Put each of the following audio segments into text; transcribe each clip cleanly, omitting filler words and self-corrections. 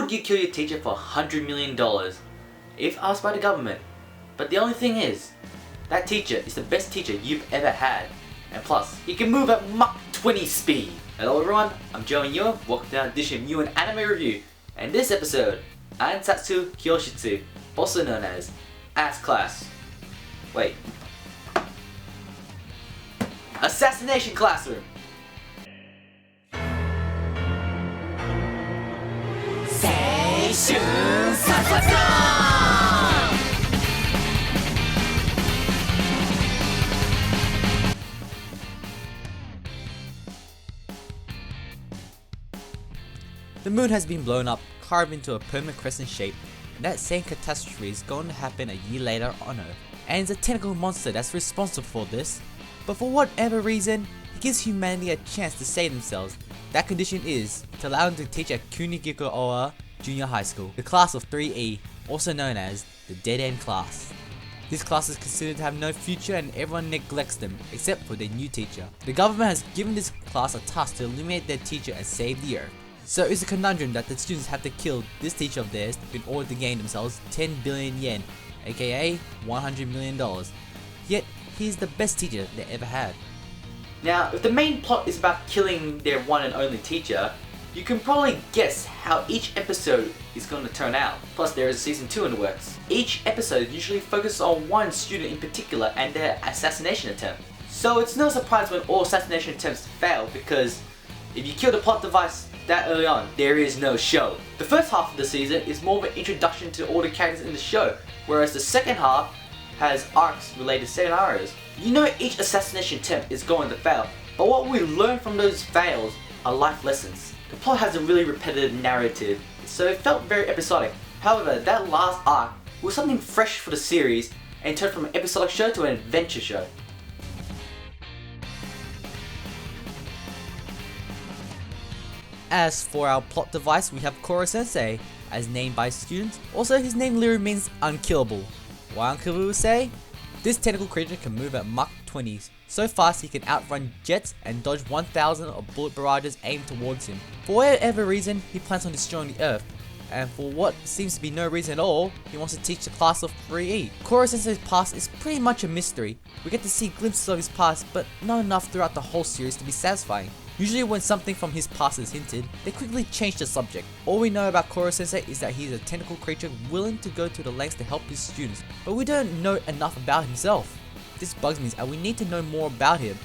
would you kill your teacher for $100 million if asked by the government? But the only thing is, that teacher is the best teacher you've ever had. And plus, he can move at Mach 20 speed. Hello everyone, I'm Joe and Yua. Welcome to another edition of Yua and Anime Review. And this episode, Ansatsu Kyoshitsu, also known as Ass Class. Wait. Assassination Classroom. The moon has been blown up, carved into a permanent crescent shape, and that same catastrophe is going to happen a year later on Earth. And it's a tentacle monster that's responsible for this, but for whatever reason, he gives humanity a chance to save themselves. That condition is to allow them to teach at Kunigiko-Owa Junior High School, the class of 3E, also known as the Dead End class. This class is considered to have no future and everyone neglects them, except for their new teacher. The government has given this class a task to eliminate their teacher and save the Earth. So it's a conundrum that the students have to kill this teacher of theirs in order to gain themselves 10 billion yen, aka $100 million. Yet, he's the best teacher they ever had. Now, if the main plot is about killing their one and only teacher, you can probably guess how each episode is going to turn out. Plus, there is season 2 in the works. Each episode usually focuses on one student in particular and their assassination attempt. So it's no surprise when all assassination attempts fail, because if you kill the plot device that early on, there is no show. The first half of the season is more of an introduction to all the characters in the show, whereas the second half has arcs related scenarios. You know each assassination attempt is going to fail, but what we learn from those fails are life lessons. The plot has a really repetitive narrative, so it felt very episodic. However, that last arc was something fresh for the series and turned from an episodic show to an adventure show. As for our plot device, we have Koro Sensei, as named by students. Also, his name literally means unkillable. Why unkillable say? This tentacle creature can move at Mach 20s, so fast he can outrun jets and dodge 1,000 of bullet barrages aimed towards him. For whatever reason, he plans on destroying the Earth, and for what seems to be no reason at all, he wants to teach the class of 3E. Koro Sensei's past is pretty much a mystery. We get to see glimpses of his past, but not enough throughout the whole series to be satisfying. Usually when something from his past is hinted, they quickly change the subject. All we know about Koro Sensei is that he's a tentacle creature willing to go to the lengths to help his students, but we don't know enough about himself. This bugs me, and we need to know more about him.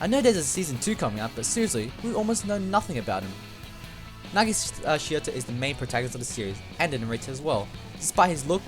I know there's a season 2 coming up, but seriously, we almost know nothing about him. Nagi Shiota is the main protagonist of the series, and the narrator as well. Despite his look,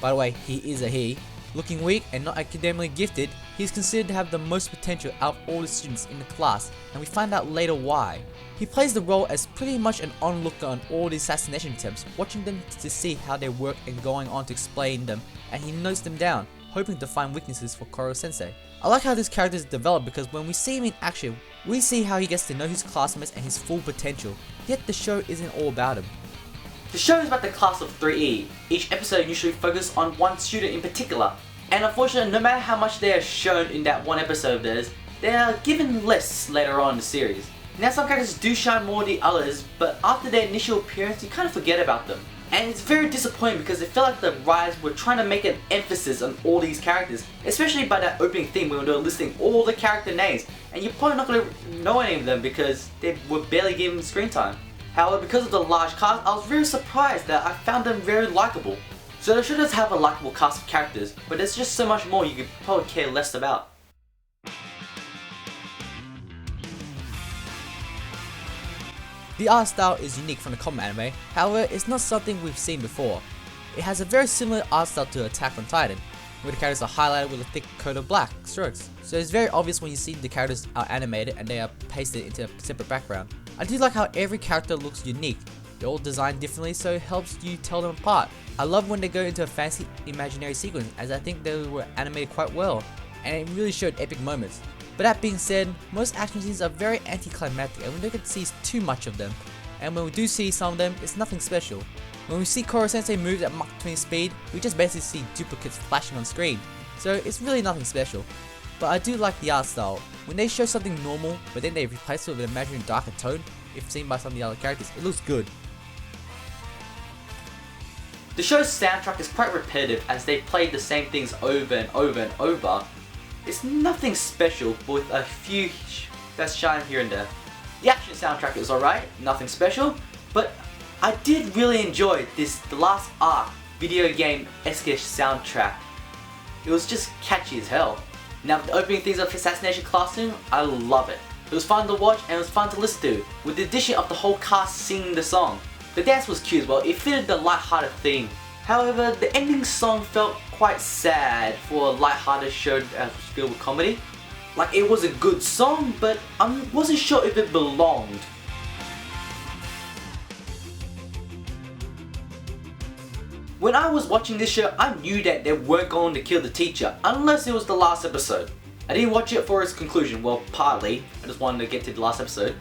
by the way, he is a he, looking weak and not academically gifted, he is considered to have the most potential out of all the students in the class, and we find out later why. He plays the role as pretty much an onlooker on all the assassination attempts, watching them to see how they work and going on to explain them, and he notes them down, hoping to find weaknesses for Koro Sensei. I like how this character is developed because when we see him in action, we see how he gets to know his classmates and his full potential, yet the show isn't all about him. The show is about the class of 3E. Each episode usually focuses on one student in particular. And unfortunately, no matter how much they are shown in that one episode of theirs, they are given less later on in the series. Now some characters do shine more than others, but after their initial appearance you kind of forget about them. And it's very disappointing because it felt like the writers were trying to make an emphasis on all these characters, especially by that opening theme when they were listing all the character names, and you're probably not going to know any of them because they were barely given screen time. However, because of the large cast, I was very surprised that I found them very likable. So the show does have a likable cast of characters, but there's just so much more you could probably care less about. The art style is unique from the common anime, however it's not something we've seen before. It has a very similar art style to Attack on Titan, where the characters are highlighted with a thick coat of black strokes. So it's very obvious when you see the characters are animated and they are pasted into a separate background. I do like how every character looks unique. They're all designed differently, so it helps you tell them apart. I love when they go into a fancy imaginary sequence, as I think they were animated quite well, and it really showed epic moments. But that being said, most action scenes are very anticlimactic and we don't get to see too much of them. And when we do see some of them, it's nothing special. When we see Koro Sensei move at Mach 20 speed, we just basically see duplicates flashing on screen. So it's really nothing special. But I do like the art style. When they show something normal, but then they replace it with an imaginary darker tone, if seen by some of the other characters, it looks good. The show's soundtrack is quite repetitive as they played the same things over and over and over. It's nothing special, but with a few that shine here and there. The action soundtrack is alright, nothing special, but I did really enjoy the last arc video game esque soundtrack. It was just catchy as hell. Now the opening things of Assassination Classroom, I love it. It was fun to watch and it was fun to listen to, with the addition of the whole cast singing the song. The dance was cute as well, it fitted the light-hearted theme. However, the ending song felt quite sad for a light-hearted show that was filled with comedy. Like, it was a good song, but I wasn't sure if it belonged. When I was watching this show, I knew that they weren't going to kill the teacher, unless it was the last episode. I didn't watch it for its conclusion, well, partly, I just wanted to get to the last episode.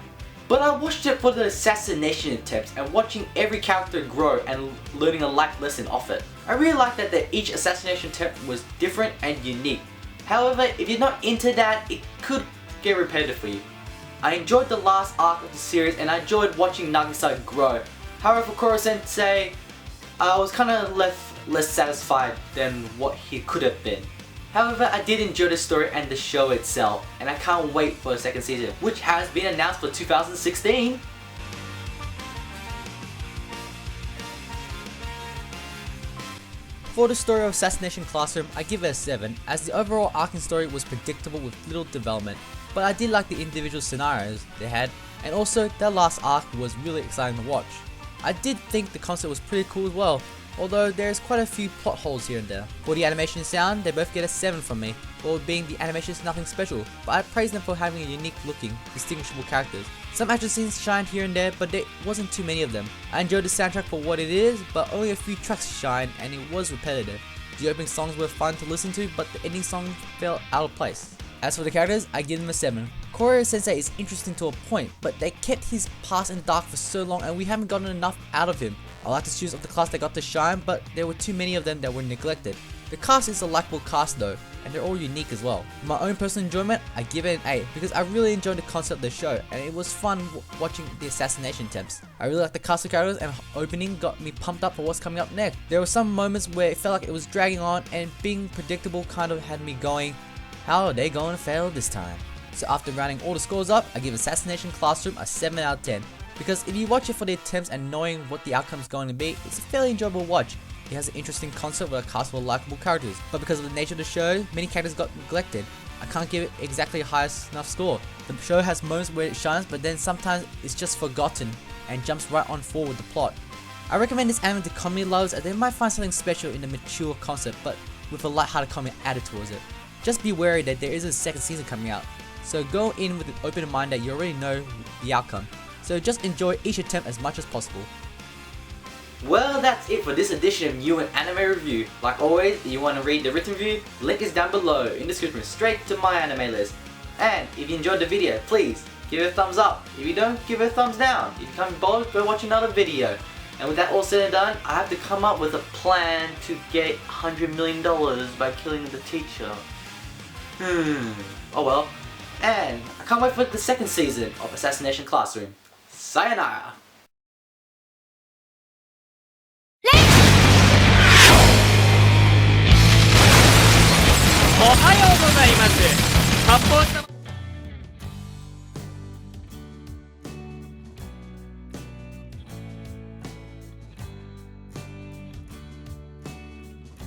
But I watched it for the assassination attempts and watching every character grow and learning a life lesson off it. I really liked that each assassination attempt was different and unique. However, if you're not into that, it could get repetitive for you. I enjoyed the last arc of the series and I enjoyed watching Nagisa grow. However, for Koro Sensei, I was kind of less satisfied than what he could have been. However, I did enjoy the story and the show itself, and I can't wait for the second season, which has been announced for 2016. For the story of Assassination Classroom, I give it a 7, as the overall arcing story was predictable with little development, but I did like the individual scenarios they had, and also their last arc was really exciting to watch. I did think the concept was pretty cool as well, although there's quite a few plot holes here and there. For the animation and sound, they both get a 7 from me, for being the animation is nothing special, but I praise them for having a unique looking, distinguishable characters. Some action scenes shine here and there, but there wasn't too many of them. I enjoyed the soundtrack for what it is, but only a few tracks shine and it was repetitive. The opening songs were fun to listen to, but the ending song felt out of place. As for the characters, I give them a 7. Koro Sensei is interesting to a point, but they kept his past in the dark for so long and we haven't gotten enough out of him. I like the students of the class that got to shine, but there were too many of them that were neglected. The cast is a likable cast though, and they're all unique as well. For my own personal enjoyment, I give it an 8 because I really enjoyed the concept of the show and it was fun watching the assassination attempts. I really liked the cast of characters and opening got me pumped up for what's coming up next. There were some moments where it felt like it was dragging on and being predictable kind of had me going, how are they going to fail this time? So after rounding all the scores up, I give Assassination Classroom a 7 out of 10. Because if you watch it for the attempts and knowing what the outcome is going to be, it's a fairly enjoyable watch. It has an interesting concept with a cast full of likable characters, but because of the nature of the show, many characters got neglected. I can't give it exactly a high enough score. The show has moments where it shines, but then sometimes it's just forgotten and jumps right on forward with the plot. I recommend this anime to comedy lovers as they might find something special in the mature concept, but with a light-hearted comedy added towards it. Just be wary that there is a second season coming out, so go in with an open mind that you already know the outcome. So just enjoy each attempt as much as possible. Well, that's it for this edition of You and Anime Review. Like always, if you want to read the written review, link is down below in the description straight to my anime list. And if you enjoyed the video, please give it a thumbs up. If you don't, give it a thumbs down. If you can't be bothered, go watch another video. And with that all said and done, I have to come up with a plan to get $100 million by killing the teacher. Oh well. And I can't wait for the second season of Assassination Classroom. Sayonara! おはようございます。発砲した